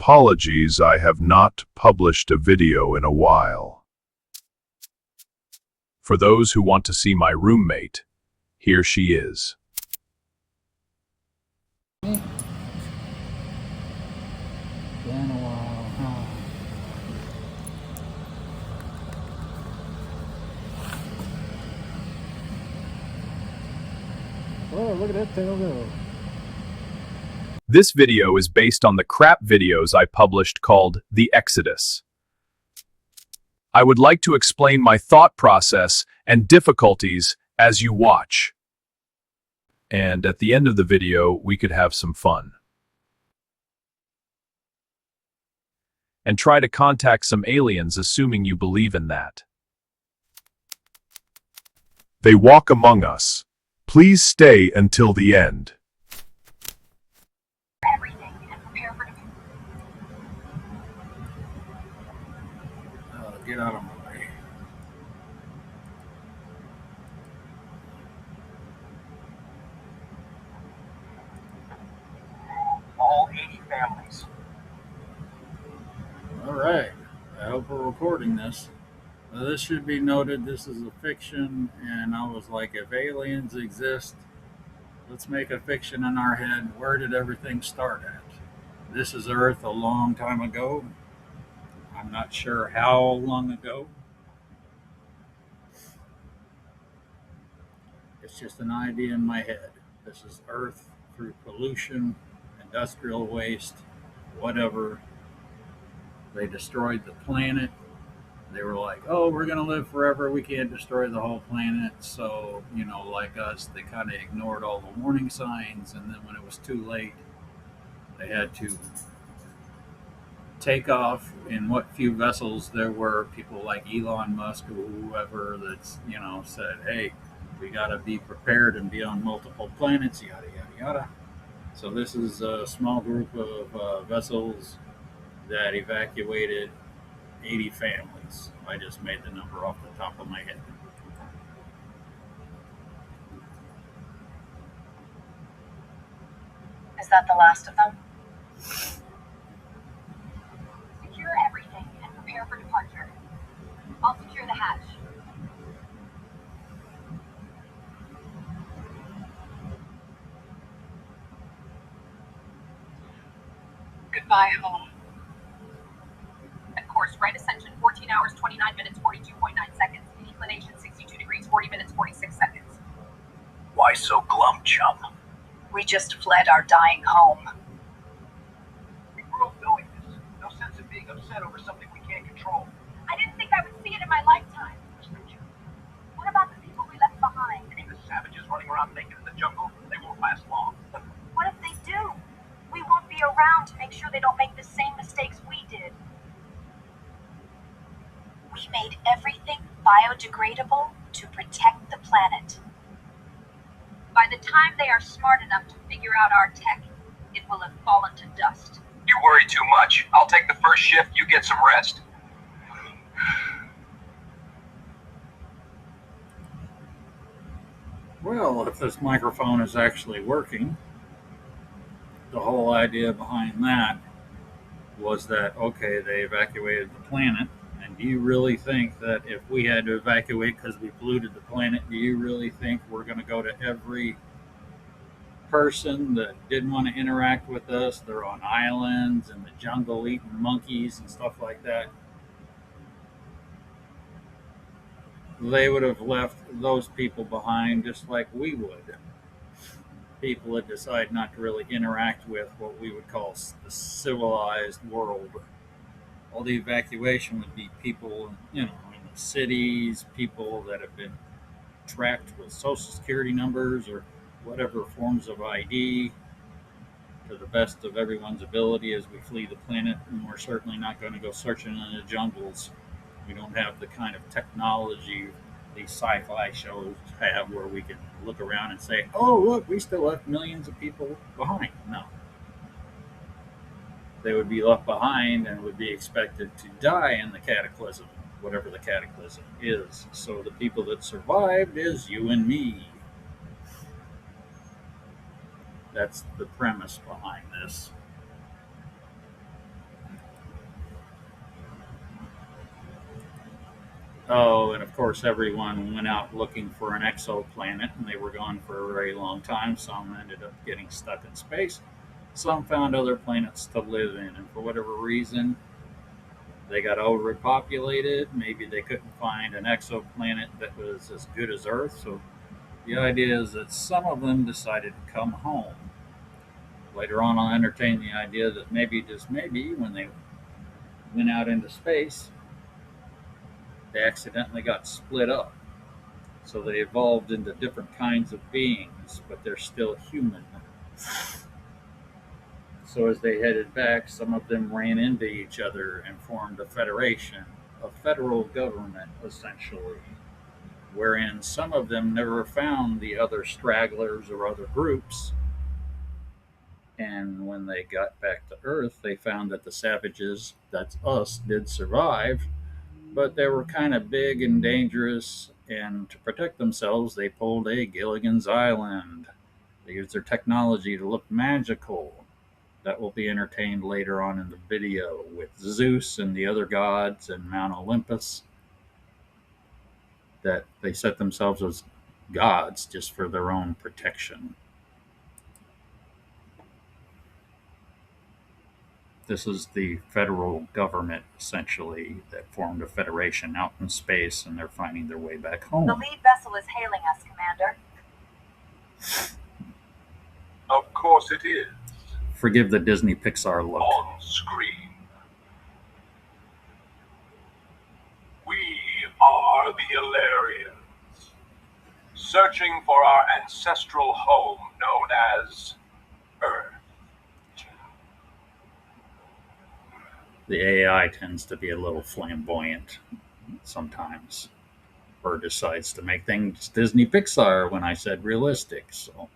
Apologies, I have not published a video in a while. For those who want to see my roommate, here she is. Been a while, huh? Oh, look at that tail go. This video is based on the crap videos I published called The Exodus. I would like to explain my thought process and difficulties as you watch. And at the end of the video, we could have some fun. And try to contact some aliens, assuming you believe in that. They walk among us. Please stay until the end. Get out of my way. All 80 families. All right. I hope we're recording this. This should be noted. This is a fiction, and I was like, if aliens exist, let's make a fiction in our head. Where did everything start at? This is Earth a long time ago. I'm not sure how long ago. It's just an idea in my head. This is Earth through pollution, industrial waste, whatever. They destroyed the planet. They were like, oh, we're going to live forever. We can't destroy the whole planet. So, like us, they kind of ignored all the warning signs. And then when it was too late, they had to take off in what few vessels there were. People like Elon Musk or whoever that's, said, hey, we got to be prepared and be on multiple planets, yada, yada, yada. So this is a small group of vessels that evacuated 80 families. I just made the number off the top of my head. Is that the last of them? Secure everything and prepare for departure. I'll secure the hatch. Goodbye, home. At course, right ascension, 14 hours, 29 minutes, 42.9 seconds. Inclination, 62 degrees, 40 minutes, 46 seconds. Why so glum, chum? We just fled our dying home. We grew up knowing this. No sense in being upset over something we can't control. I didn't think I would see it in my lifetime. What about the people we left behind? You mean the savages running around naked in the jungle? They won't last long. What if they do? We won't be around to make sure they don't make the same mistakes we did. We made everything biodegradable to protect the planet. By the time they are smart enough to figure out our tech, it will have fallen to dust. You worry too much. I'll take the first shift. You get some rest. Well, if this microphone is actually working, the whole idea behind that was that, okay, they evacuated the planet. And do you really think that if we had to evacuate because we polluted the planet, do you really think we're going to go to every person that didn't want to interact with us? They're on islands in the jungle eating monkeys and stuff like that. They would have left those people behind just like we would. People that decide not to really interact with what we would call the civilized world. All the evacuation would be people, in the cities, people that have been tracked with social security numbers or whatever forms of ID to the best of everyone's ability as we flee the planet. And we're certainly not going to go searching in the jungles. We don't have the kind of technology these sci-fi shows have where we can look around and say, oh, look, we still left millions of people behind. No. They would be left behind and would be expected to die in the cataclysm, whatever the cataclysm is. So the people that survived is you and me. That's the premise behind this. Oh, and of course, everyone went out looking for an exoplanet, and they were gone for a very long time. Some ended up getting stuck in space. Some found other planets to live in, and for whatever reason, they got overpopulated. Maybe they couldn't find an exoplanet that was as good as Earth. So the idea is that some of them decided to come home. Later on, I'll entertain the idea that maybe, just maybe, when they went out into space, they accidentally got split up. So they evolved into different kinds of beings, but they're still human. So as they headed back, some of them ran into each other and formed a federation, a federal government, essentially, wherein some of them never found the other stragglers or other groups. And when they got back to Earth, they found that the savages, that's us, did survive, but they were kind of big and dangerous. And to protect themselves, they pulled a Gilligan's Island. They used their technology to look magical. That will be entertained later on in the video with Zeus and the other gods and Mount Olympus. That they set themselves as gods just for their own protection. This is the federal government, essentially, that formed a federation out in space, and they're finding their way back home. The lead vessel is hailing us, Commander. Of course it is. Forgive the Disney Pixar look. On screen. We are the Illyrians, searching for our ancestral home known as Earth. The AI tends to be a little flamboyant sometimes, or decides to make things Disney Pixar when I said realistic. So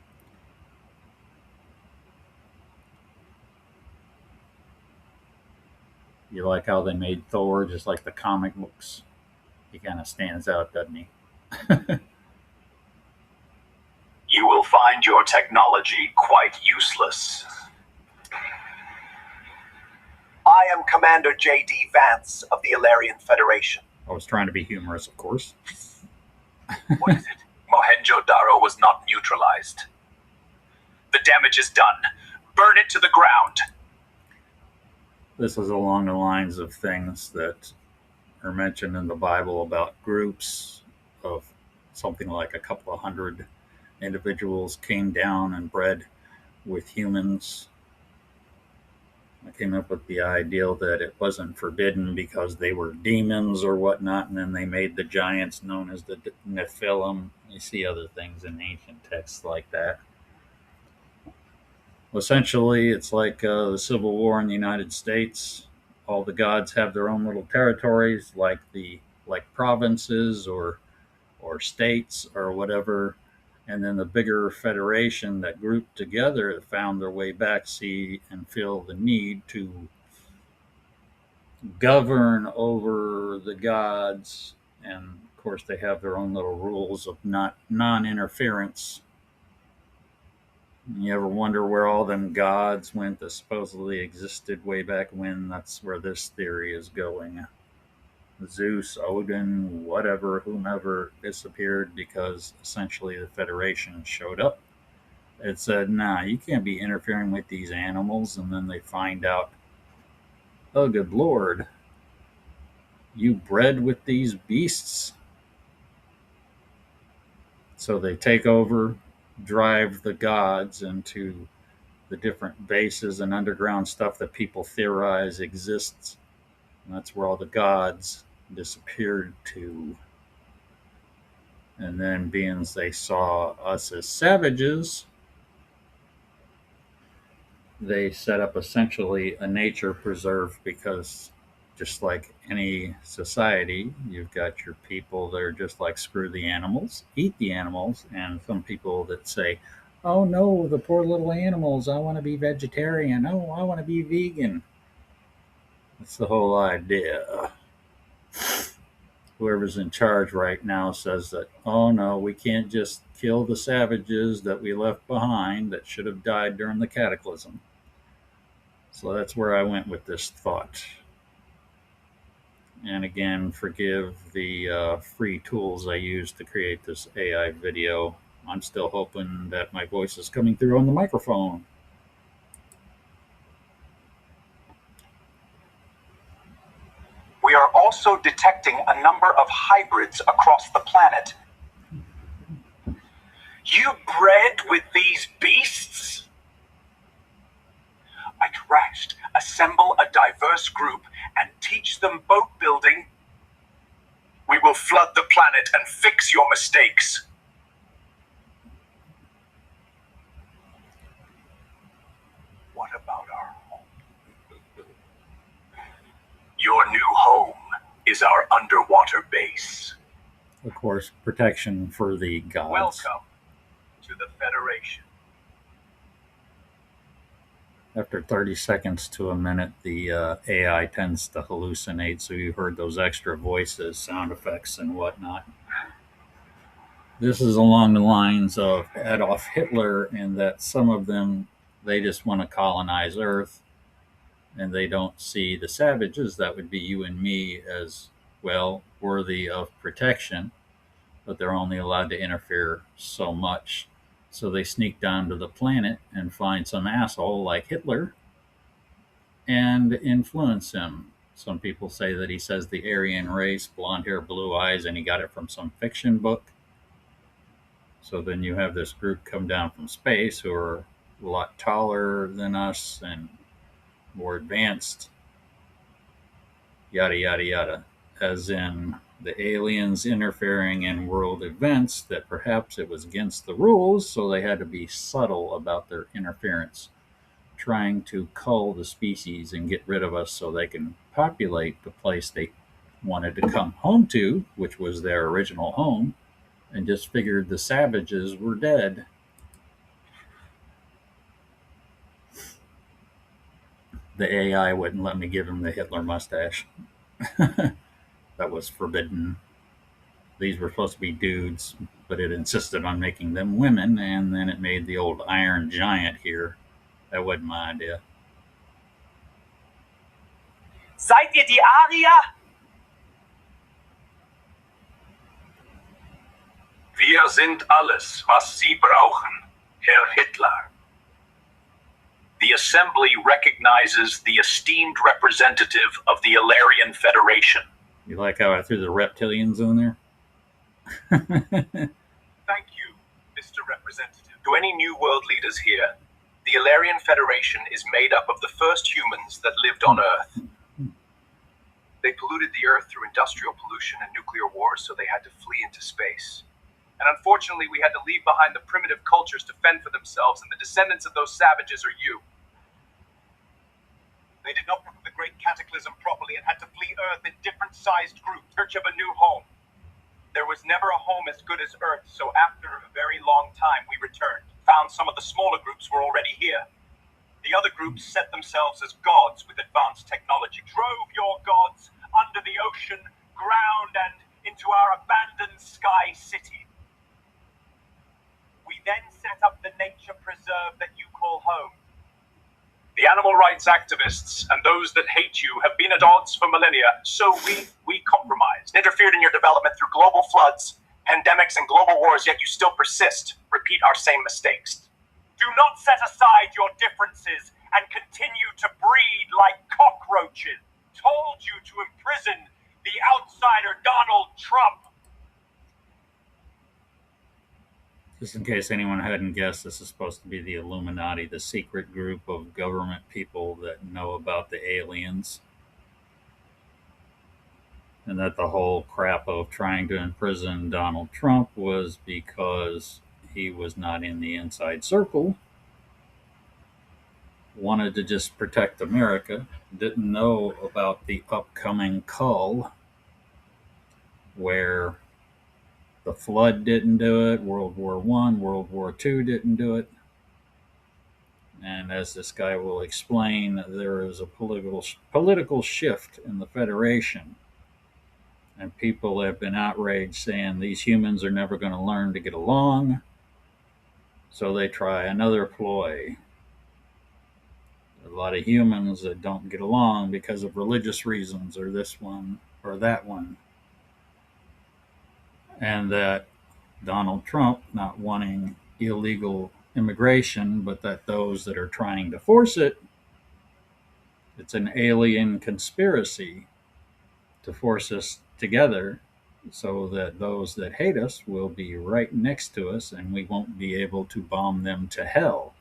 you like how they made Thor just like the comic books? He kind of stands out, doesn't he? You will find your technology quite useless. I am Commander J.D. Vance of the Illyrian Federation. I was trying to be humorous, of course. What is it? Mohenjo-Daro was not neutralized. The damage is done. Burn it to the ground. This is along the lines of things that are mentioned in the Bible about groups of something like a couple of hundred individuals came down and bred with humans. I came up with the idea that it wasn't forbidden because they were demons or whatnot, and then they made the giants known as the Nephilim. You see other things in ancient texts like that. Essentially, it's like the Civil War in the United States. All the gods have their own little territories, like provinces or states or whatever. And then the bigger federation that grouped together found their way back, see, and feel the need to govern over the gods. And of course, they have their own little rules of non-interference. You ever wonder where all them gods went that supposedly existed way back when? That's where this theory is going. Zeus, Odin, whatever, whomever disappeared because essentially the Federation showed up. It said, nah, you can't be interfering with these animals. And then they find out, oh, good Lord, you bred with these beasts. So they take over, drive the gods into the different bases and underground stuff that people theorize exists. And that's where all the gods disappeared to. And then, being as they saw us as savages, they set up essentially a nature preserve, because just like any society, you've got your people that are just like, screw the animals, eat the animals, and some people that say, oh no, the poor little animals, I want to be vegetarian, oh, I want to be vegan. That's the whole idea. Whoever's in charge right now says that, oh no, we can't just kill the savages that we left behind that should have died during the cataclysm. So that's where I went with this thought. And again, forgive the free tools I used to create this AI video. I'm still hoping that my voice is coming through on the microphone. We are also detecting a number of hybrids across the planet. You bred with these beasts? I'd rather assemble a diverse group and teach them boat building. We will flood the planet and fix your mistakes. What about our home? Your new home is our underwater base. Of course, protection for the gods. Welcome to the Federation. After 30 seconds to a minute, the AI tends to hallucinate, so you heard those extra voices, sound effects, and whatnot. This is along the lines of Adolf Hitler, in that some of them, they just want to colonize Earth, and they don't see the savages, that would be you and me, as well worthy of protection, but they're only allowed to interfere so much. So they sneak down to the planet and find some asshole like Hitler and influence him. Some people say that he says the Aryan race, blonde hair, blue eyes, and he got it from some fiction book. So then you have this group come down from space who are a lot taller than us and more advanced, yada, yada, yada, as in the aliens interfering in world events, that perhaps it was against the rules, so they had to be subtle about their interference, trying to cull the species and get rid of us so they can populate the place they wanted to come home to, which was their original home, and just figured the savages were dead. The AI wouldn't let me give him the Hitler mustache. That was forbidden. These were supposed to be dudes, but it insisted on making them women, and then it made the old Iron Giant here. That wasn't my idea. Seid ihr die Arier? Wir sind alles, was Sie brauchen, Herr Hitler. The Assembly recognizes the esteemed representative of the Ilarian Federation. You like how I threw the reptilians in there? Thank you, Mr. Representative. To any New World leaders here, the Ilarian Federation is made up of the first humans that lived on Earth. They polluted the Earth through industrial pollution and nuclear wars, so they had to flee into space. And unfortunately, we had to leave behind the primitive cultures to fend for themselves, and the descendants of those savages are you. They did not prepare the Great Cataclysm properly and had to flee Earth in different-sized groups, in search of a new home. There was never a home as good as Earth, so after a very long time, we returned. Found some of the smaller groups were already here. The other groups set themselves as gods with advanced technology, drove your gods under the ocean, ground, and into our abandoned sky city. We then set up the nature preserve that you call home. The animal rights activists and those that hate you have been at odds for millennia, so we compromised, interfered in your development through global floods, pandemics, and global wars, yet you still persist, repeat our same mistakes. Do not set aside your differences and continue to breed like cockroaches. Told you to imprison the outsider Donald Trump. Just in case anyone hadn't guessed, this is supposed to be the Illuminati, the secret group of government people that know about the aliens. And that the whole crap of trying to imprison Donald Trump was because he was not in the inside circle, wanted to just protect America, didn't know about the upcoming cull, where the flood didn't do it, World War I, World War II didn't do it. And as this guy will explain, there is a political shift in the Federation. And people have been outraged, saying these humans are never going to learn to get along. So they try another ploy. a lot of humans that don't get along because of religious reasons, or this one or that one. And that Donald Trump not wanting illegal immigration, but that those that are trying to force it, it's an alien conspiracy to force us together so that those that hate us will be right next to us and we won't be able to bomb them to hell.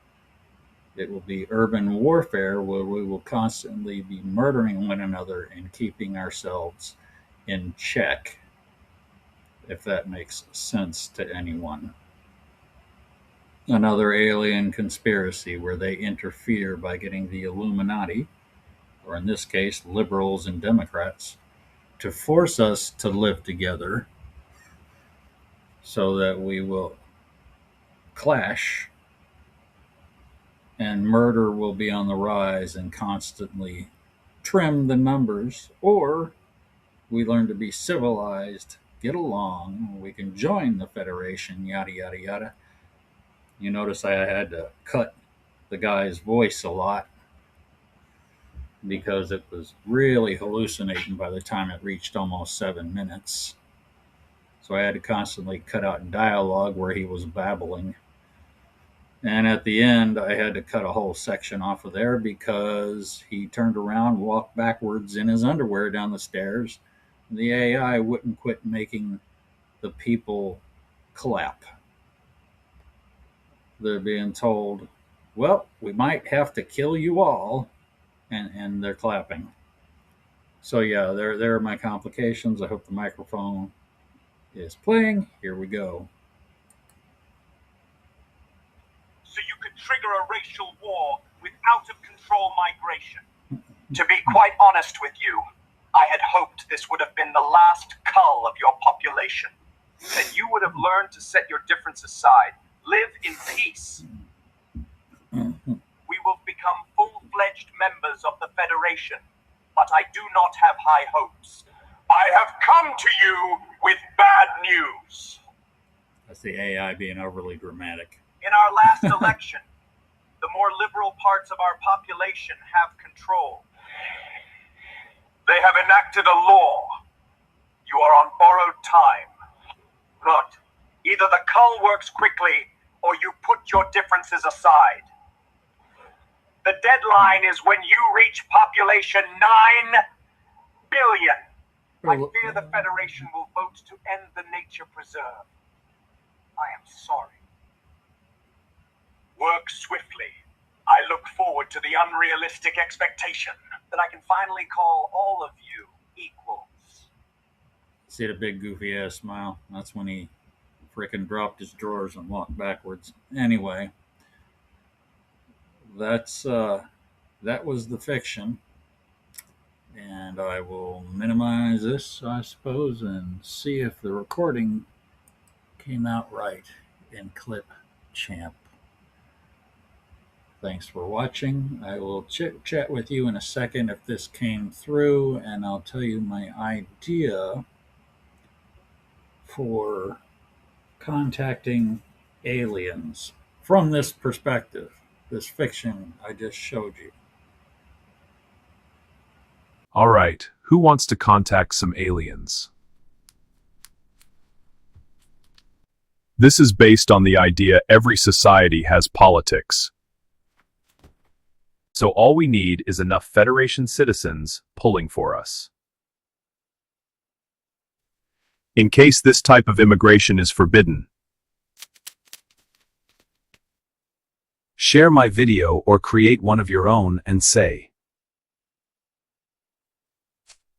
It will be urban warfare where we will constantly be murdering one another and keeping ourselves in check, if that makes sense to anyone. Another alien conspiracy where they interfere by getting the Illuminati, or in this case, liberals and Democrats, to force us to live together so that we will clash and murder will be on the rise and constantly trim the numbers, or we learn to be civilized, get along, we can join the Federation, yada, yada, yada. You notice I had to cut the guy's voice a lot because it was really hallucinating by the time it reached almost 7 minutes. So I had to constantly cut out dialogue where he was babbling. And at the end, I had to cut a whole section off of there because he turned around, walked backwards in his underwear down the stairs. The AI wouldn't quit making the people clap. They're being told, well, we might have to kill you all, and they're clapping. So yeah, there are my complications. I hope the microphone is playing. Here we go. So you could trigger a racial war with out-of-control migration. To be quite honest with you, I had hoped this would have been the last cull of your population, that you would have learned to set your difference aside, live in peace. We will become full-fledged members of the Federation, but I do not have high hopes. I have come to you with bad news. That's the AI being overly dramatic. In our last election, the more liberal parts of our population have control. They have enacted a law. You are on borrowed time. Look, either the cull works quickly or you put your differences aside. The deadline is when you reach population 9 billion. I fear the Federation will vote to end the nature preserve. I am sorry. Work swiftly. I look forward to the unrealistic expectation that I can finally call all of you equals. See the big goofy ass smile? That's when he freaking dropped his drawers and walked backwards. Anyway, that was the fiction. And I will minimize this, I suppose, and see if the recording came out right in Clipchamp. Thanks for watching. I will chit-chat with you in a second if this came through, and I'll tell you my idea for contacting aliens from this perspective, this fiction I just showed you. All right, who wants to contact some aliens? This is based on the idea every society has politics. So all we need is enough Federation citizens pulling for us. In case this type of immigration is forbidden, share my video or create one of your own and say,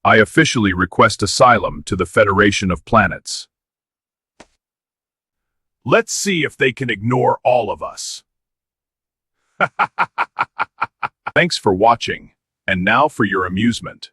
I officially request asylum to the Federation of Planets. Let's see if they can ignore all of us. Thanks for watching, and now for your amusement.